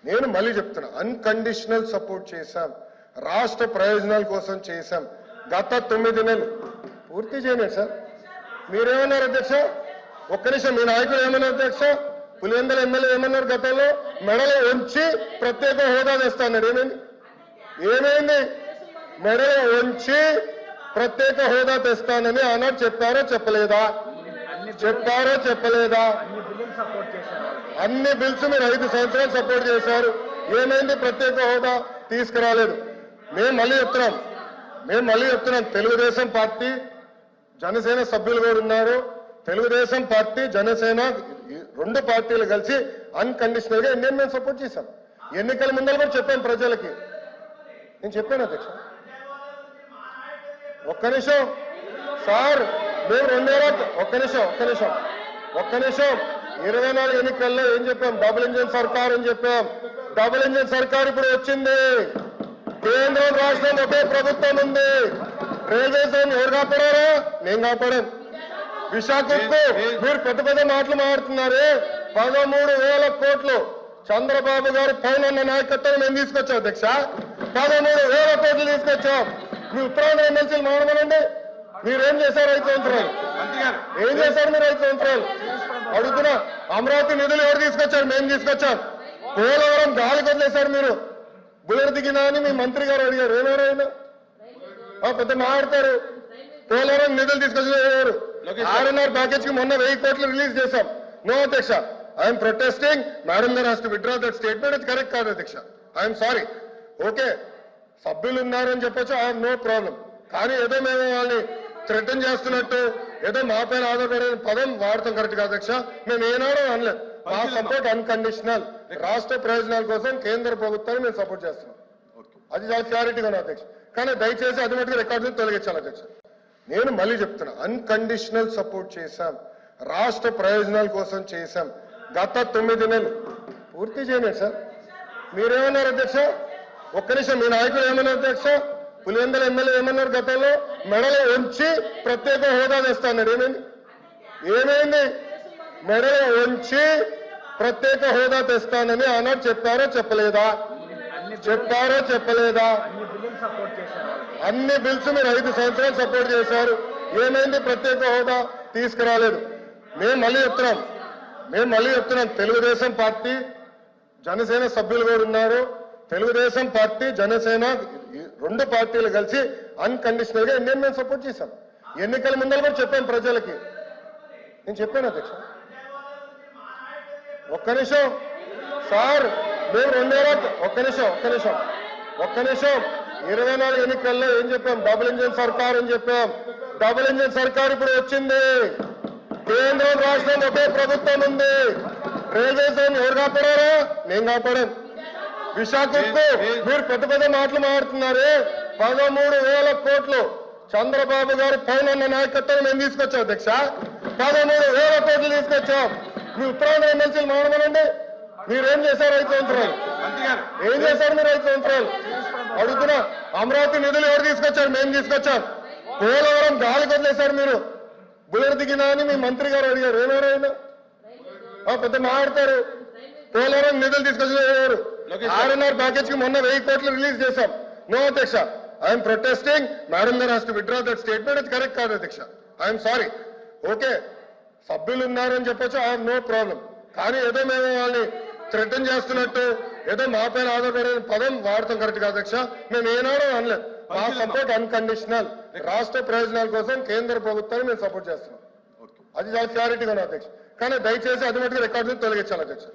నేను మళ్ళీ చెప్తున్నా, అన్కండిషనల్ సపోర్ట్ చేశాం, రాష్ట్ర ప్రయోజనాల కోసం చేశాం. గత 9 నెలలు పూర్తి చేయలేదు సార్. మీరేమన్నారు అధ్యక్ష? ఒక్క నిమిషం, మీ నాయకులు ఏమన్నారు అధ్యక్ష? పులివెందుల ఎమ్మెల్యే ఏమన్నారు? గతంలో మెడలో ఉంచి ప్రత్యేక హోదా తెస్తాడు. ఏమైంది? మెడలో ఉంచి ప్రత్యేక హోదా తెస్తానని ఆనాడు చెప్పారో చెప్పలేదా? చెప్పలేదా? అన్ని బిల్స్ మీరు 5 సంవత్సరాలు సపోర్ట్ చేశారు. ఏమైంది? ప్రత్యేక హోదా తీసుకురాలేదు. మేము మళ్ళీ చెప్తున్నాం, తెలుగుదేశం పార్టీ జనసేన సభ్యులు కూడా ఉన్నారు. తెలుగుదేశం పార్టీ జనసేన 2 పార్టీలు కలిసి అన్కండిషనల్ గా ఇండియన్ మేము సపోర్ట్ చేశాం. ఎన్నికల ముందర కూడా చెప్పాం ప్రజలకి. నేను చెప్పాను అధ్యక్ష. ఒక్క నిమిషం సార్, మేము 24 ఎన్నికల్లో ఏం చెప్పాం? డబుల్ ఇంజిన్ సర్కార్ అని చెప్పాం. డబుల్ ఇంజిన్ సర్కార్ ఇప్పుడు వచ్చింది. కేంద్రం రాష్ట్రం ఒకే ప్రభుత్వం ఉంది. రైల్వే జోన్ ఎవరు కాపాడారా? నేను కాపాడాను. విశాఖకు మీరు పెద్ద మాటలు మాట్లాడుతున్నారే. 13,000 కోట్లు చంద్రబాబు గారు పైన నాయకత్వం మేము తీసుకొచ్చాం అధ్యక్ష. 13,000 కోట్లు తీసుకొచ్చాం. మీ ఉత్తరాంధ్ర ఎమ్మెల్సీలు మాట్లాడమనండి. మీరేం చేశారు 5 సంవత్సరాలు? ఏం చేశారు మీరు 5 సంవత్సరాలు? అడుగుతున్నా. అమరావతి నిధులు ఎవరు తీసుకొచ్చారు? మేము తీసుకొచ్చాం. పోలవరం గాలికి వదిలేశారు మీరు. బుల్లెట్ దిగినా అని మీ మంత్రి గారు అడిగారు. ఏమేరైనా పెద్ద మాట్లాడతారు. పోలవరం నిధులు తీసుకొచ్చారు. RNR ప్యాకేజ్ కి మొన్న 1000 కోట్లు రిలీజ్ చేశాం. నో అధ్యక్ష, ఐఎమ్ ప్రొటెస్టింగ్. మేడం గారు has to withdraw that statement. ఇది కరెక్ట్ కాదు అధ్యక్ష. I'm sorry. ఓకే, సభ్యులు ఉన్నారని చెప్పొచ్చు, ఐఎమ్ నో ప్రాబ్లం. కానీ ఏదో మేము వాళ్ళని థ్రెటన్ చేస్తున్నట్టు, ఏదో మా పైన ఆధారపడే పదం వాడతాం కరెక్ట్ కాదు అధ్యక్ష. మేము ఏనాడో అనలేదు. మా సపోర్ట్ అన్కండిషనల్. రాష్ట్ర ప్రయోజనాల కోసం కేంద్ర ప్రభుత్వాన్ని మేము సపోర్ట్ చేస్తున్నాం. అది చాలా క్లారిటీగా ఉంది అధ్యక్ష. కానీ దయచేసి అది మటుకు రికార్డు తొలగించాలి అధ్యక్ష. నేను మళ్ళీ చెప్తున్నా, అన్కండిషనల్ సపోర్ట్ చేశాం, రాష్ట్ర ప్రయోజనాల కోసం చేశాం. గత 9 నెలలు పూర్తి చేయలేదు సార్. మీరేమన్నారు అధ్యక్ష? ఒక్క నిమిషం, మీ నాయకులు ఏమన్నారు అధ్యక్ష? పులివెందుల ఎమ్మెల్యే ఏమన్నారు? గతంలో మెడలో ఉంచి ప్రత్యేక హోదా తెస్తాడు. ఏమైంది? మెడలో ఉంచి ప్రత్యేక హోదా తెస్తానని ఆనాడు చెప్పారో చెప్పలేదా? చెప్పలేదా? అన్ని బిల్స్ మీరు 5 సంవత్సరాలు సపోర్ట్ చేశారు. ఏమైంది? ప్రత్యేక హోదా తీసుకురాలేదు. మేము మళ్ళీ చెప్తున్నాం, తెలుగుదేశం పార్టీ జనసేన సభ్యులు కూడా ఉన్నారు. తెలుగుదేశం పార్టీ జనసేన 2 పార్టీలు కలిసి అన్కండిషనల్ గా ఇండియన్ మేము సపోర్ట్ చేశాం. ఎన్నికల ముందర కూడా చెప్పాం ప్రజలకి. నేను చెప్పాను అధ్యక్ష. ఒక్క నిమిషం సార్, మేము 24 ఎన్నికల్లో ఏం చెప్పాం? డబుల్ ఇంజిన్ సర్కార్ అని చెప్పాం. డబుల్ ఇంజిన్ సర్కార్ ఇప్పుడు వచ్చింది. కేంద్రం రాష్ట్రం ఒకే ప్రభుత్వం ఉంది. రైల్వే జోన్ ఎవరు కాపాడారా? నేను కాపాడాను. విశాఖకు మీరు పెద్ద మాటలు మాట్లాడుతున్నారే. 13,000 కోట్లు చంద్రబాబు గారు పైన నాయకత్వం మేము తీసుకొచ్చాం అధ్యక్ష. 13,000 కోట్లు తీసుకొచ్చాం. మీ ఉత్తరాంధ్ర ఎమ్మెల్సీలు మాట్లాడమనండి. మీరేం చేశారు 5 సంవత్సరాలు? ఏం చేశారు మీరు 5 సంవత్సరాలు? అడుగుతున్నా. అమరావతి నిధులు ఎవరు తీసుకొచ్చారు? మేము తీసుకొచ్చాం. పోలవరం గాలికి వదిలేశారు మీరు. బుల్లెట్ దిగినా అని మీ మంత్రి గారు అడిగారు. ఏమేరైనా పెద్ద మాట్లాడతారు. పోలవరం నిధులు తీసుకొచ్చారు. RNR ప్యాకేజ్ కి మొన్న 1000 కోట్లు రిలీజ్ చేశాం. నో అధ్యక్ష, ఐఎమ్ ప్రొటెస్టింగ్. మేడం గారు has to withdraw that statement. ఇది కరెక్ట్ కాదు అధ్యక్ష. I'm sorry. ఓకే, సభ్యులు ఉన్నారని చెప్పొచ్చు, ఐఎమ్ నో ప్రాబ్లం. కానీ ఏదో మేము వాళ్ళని థ్రెటన్ చేస్తున్నట్టు, ఏదో మా పైన ఆధారపడే పదం వాడతాం కరెక్ట్ కాదు అధ్యక్ష. మేము ఏనాడో అనలేదు. మా సపోర్ట్ అన్కండిషనల్. రాష్ట్ర ప్రయోజనాల కోసం కేంద్ర ప్రభుత్వాన్ని మేము సపోర్ట్ చేస్తున్నాం. అది చాలా క్లారిటీగా ఉంది అధ్యక్ష. కానీ దయచేసి అది మటుకు రికార్డు తొలగించాలి అధ్యక్ష.